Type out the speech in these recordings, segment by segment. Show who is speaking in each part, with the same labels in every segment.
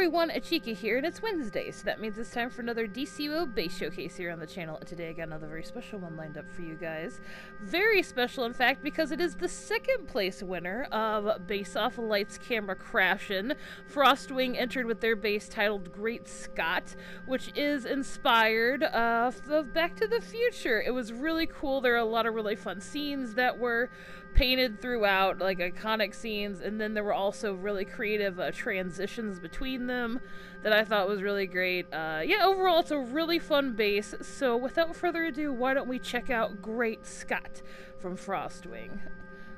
Speaker 1: everyone, Achikah here, and it's Wednesday, so that means it's time for another DCUO base showcase here on the channel. And today I got another very special one lined up for you guys. Very special, in fact, because it is the second place winner of Base Off Lights Camera Crashin'. Frostwing entered with their base titled Great Scott, which is inspired of Back to the Future. It was really cool. There are a lot of really fun scenes that were painted throughout, like iconic scenes, and then there were also really creative transitions between them that I thought was really great. Yeah, overall it's a really fun base, so without further ado, why don't we check out Great Scott from Frostwing.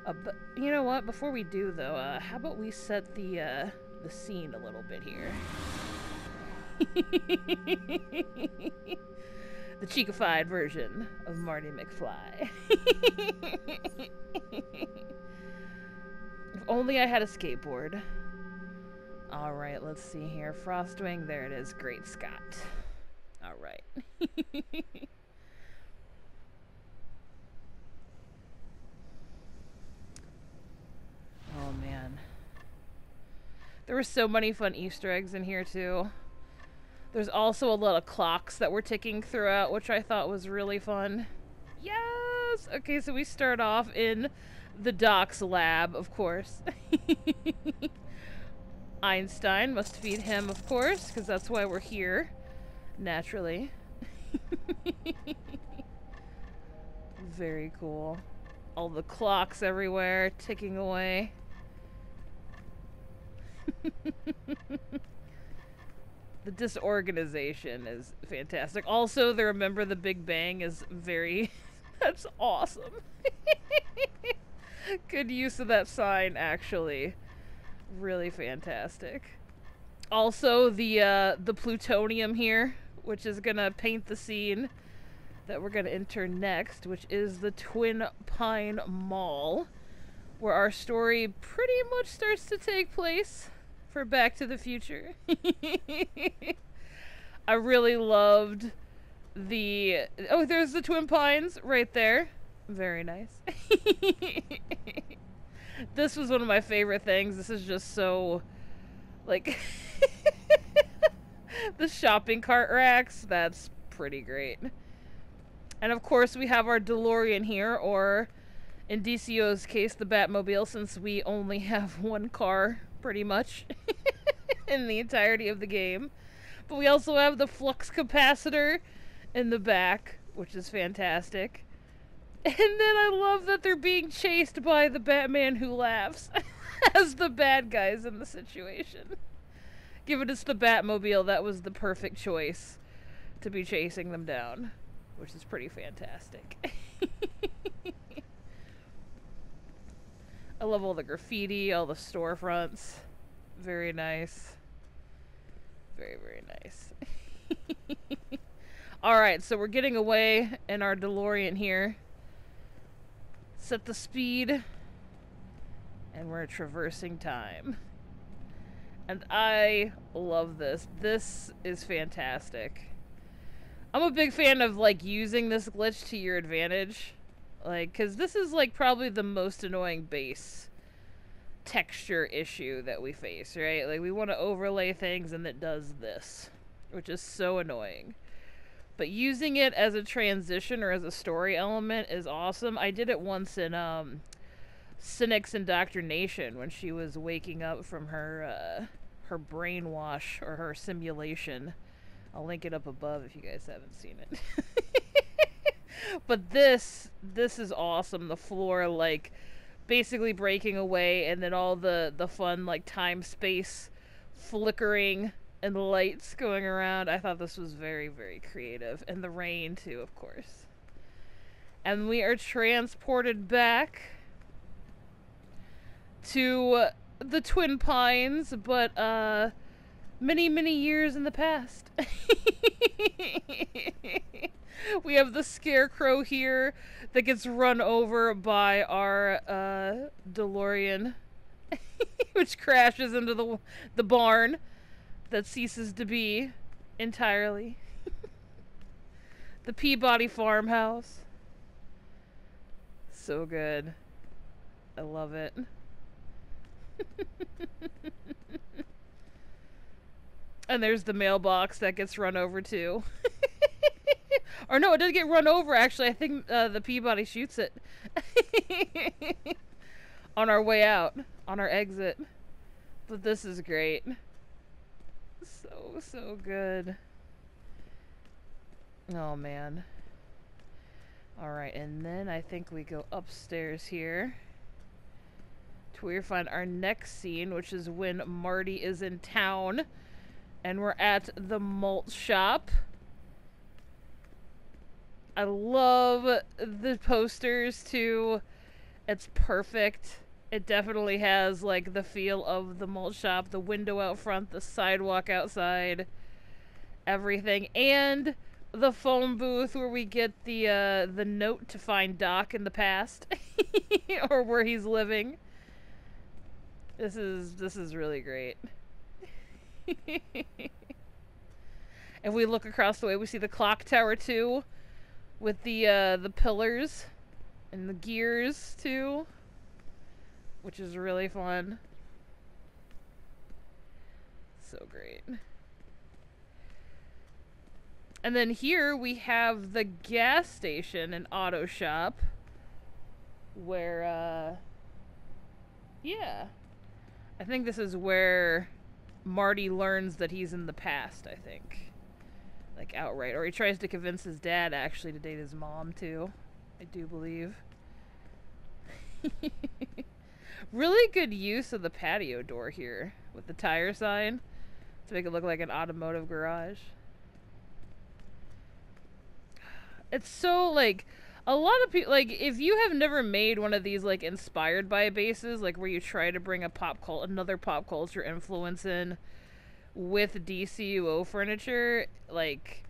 Speaker 1: But you know what, before we do though, how about we set the scene a little bit here. The cheekified version of Marty McFly. If only I had a skateboard. Alright, let's see here. Frostwing, there it is. Great Scott. Alright. Oh man. There were so many fun Easter eggs in here too. There's also a lot of clocks that were ticking throughout, which I thought was really fun. Yes! Okay, so we start off in the Doc's lab, of course. Einstein must feed him, of course, because that's why we're here. Naturally. Very cool. All the clocks everywhere, ticking away. The disorganization is fantastic. Also, the Remember the Big Bang is very... That's awesome. Good use of that sign, actually. Really fantastic. Also, the plutonium here, which is gonna paint the scene that we're gonna enter next, which is the Twin Pine Mall, where our story pretty much starts to take place for Back to the Future. I really loved the... Oh, there's the Twin Pines right there. Very nice. This was one of my favorite things. This is just so... like... the shopping cart racks. That's pretty great. And of course we have our DeLorean here, or in DCUO's case, the Batmobile, since we only have one car, pretty much, in the entirety of the game. But we also have the flux capacitor in the back, which is fantastic. And then I love that they're being chased by the Batman Who Laughs as the bad guys in the situation. Given it's the Batmobile, that was the perfect choice to be chasing them down, which is pretty fantastic. I love all the graffiti, all the storefronts. Very nice. Very, very nice. Alright, so we're getting away in our DeLorean here. Set the speed. And we're traversing time. And I love this. This is fantastic. I'm a big fan of, like, using this glitch to your advantage. Like, because this is, like, probably the most annoying base texture issue that we face, right? Like, we want to overlay things and it does this, which is so annoying. But using it as a transition or as a story element is awesome. I did it once in, Cynic's Indoctrination when she was waking up from her, her brainwash or her simulation. I'll link it up above if you guys haven't seen it. But this is awesome. The floor, like, basically breaking away, and then all the fun, like, time-space flickering and the lights going around. I thought this was very, very creative. And the rain, too, of course. And we are transported back to the Twin Pines, but, many, many years in the past. We have the Scarecrow here that gets run over by our DeLorean, which crashes into the barn that ceases to be entirely. The Peabody farmhouse. So good. I love it. And there's the mailbox that gets run over too. Or no, it doesn't get run over, actually. I think the Peabody shoots it. On our way out. On our exit. But this is great. So good. Oh, man. Alright, and then I think we go upstairs here. To where we find our next scene, which is when Marty is in town. And we're at the malt shop. I love the posters, too. It's perfect. It definitely has, like, the feel of the malt shop. The window out front, the sidewalk outside. Everything. And the phone booth where we get the note to find Doc in the past. Or where he's living. This is really great. And we look across the way, we see the clock tower, too. With the pillars and the gears too, which is really fun. So great. And then here we have the gas station and auto shop where yeah. I think this is where Marty learns that he's in the past, I think. Like, outright. Or he tries to convince his dad, actually, to date his mom, too. I do believe. Really good use of the patio door here. With the tire sign. To make it look like an automotive garage. It's so, like... A lot of people... Like, if you have never made one of these, like, inspired by bases, like, where you try to bring another pop culture influence in... with DCUO furniture, like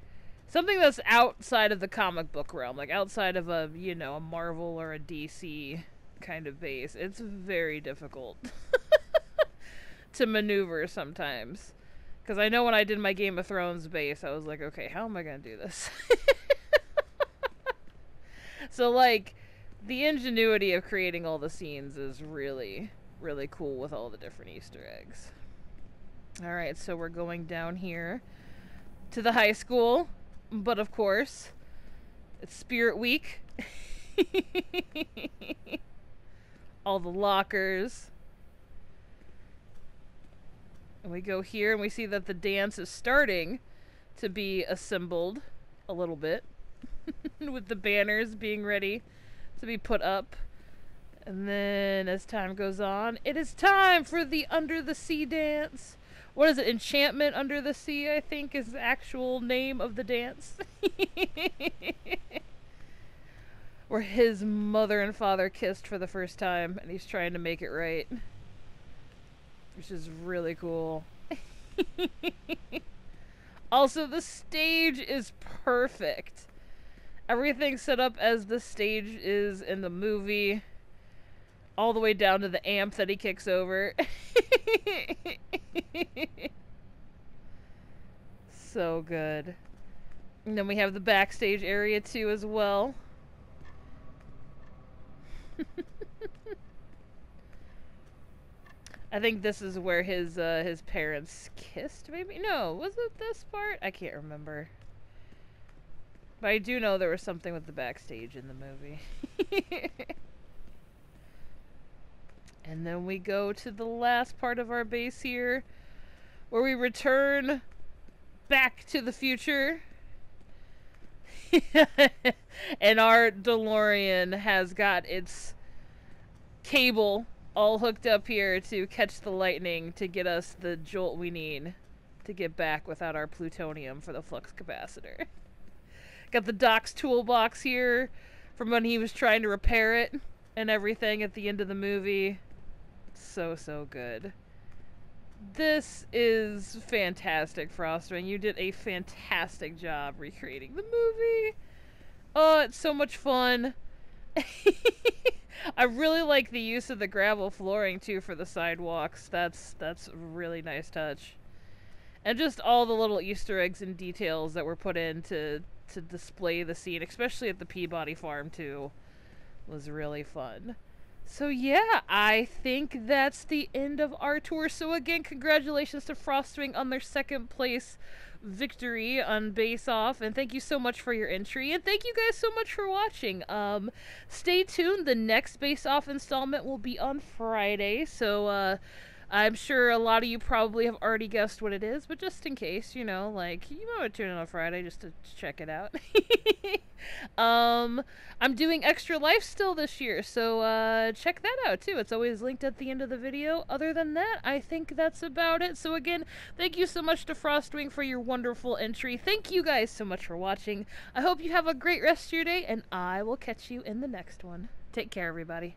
Speaker 1: something that's outside of the comic book realm, like outside of a, you know, a Marvel or a DC kind of base, it's very difficult to maneuver sometimes. Because I know when I did my Game of Thrones base, I was like, okay, how am I going to do this? So, like, the ingenuity of creating all the scenes is really, really cool with all the different Easter eggs. Alright, so we're going down here to the high school, but of course, it's Spirit Week. All the lockers. And we go here and we see that the dance is starting to be assembled a little bit. With the banners being ready to be put up. And then as time goes on, it is time for the Under the Sea dance. What is it? Enchantment Under the Sea, I think, is the actual name of the dance. Where his mother and father kissed for the first time, and he's trying to make it right. Which is really cool. Also, the stage is perfect. Everything's set up as the stage is in the movie. All the way down to the amp that he kicks over. So good. And then we have the backstage area too as well. I think this is where his parents kissed, maybe? No, was it this part? I can't remember. But I do know there was something with the backstage in the movie. And then we go to the last part of our base here, where we return back to the future. And our DeLorean has got its cable all hooked up here to catch the lightning to get us the jolt we need to get back without our plutonium for the flux capacitor. Got the Doc's toolbox here from when he was trying to repair it and everything at the end of the movie. So good. This is fantastic, Froster, and you did a fantastic job recreating the movie. Oh, it's so much fun. I really like the use of the gravel flooring too for the sidewalks. That's a really nice touch. And just all the little Easter eggs and details that were put in to display the scene, especially at the Peabody farm too, was really fun. So yeah, I think that's the end of our tour. So again, congratulations to Frostwing on their second place victory on Base Off, and thank you so much for your entry, and thank you guys so much for watching. Stay tuned, the next Base Off installment will be on Friday, so I'm sure a lot of you probably have already guessed what it is, but just in case, you know, like, you might want to tune in on Friday just to check it out. I'm doing Extra Life still this year, so check that out too. It's always linked at the end of the video. Other than that, I think that's about it. So again, thank you so much to Frostwing for your wonderful entry. Thank you guys so much for watching. I hope you have a great rest of your day, and I will catch you in the next one. Take care, everybody.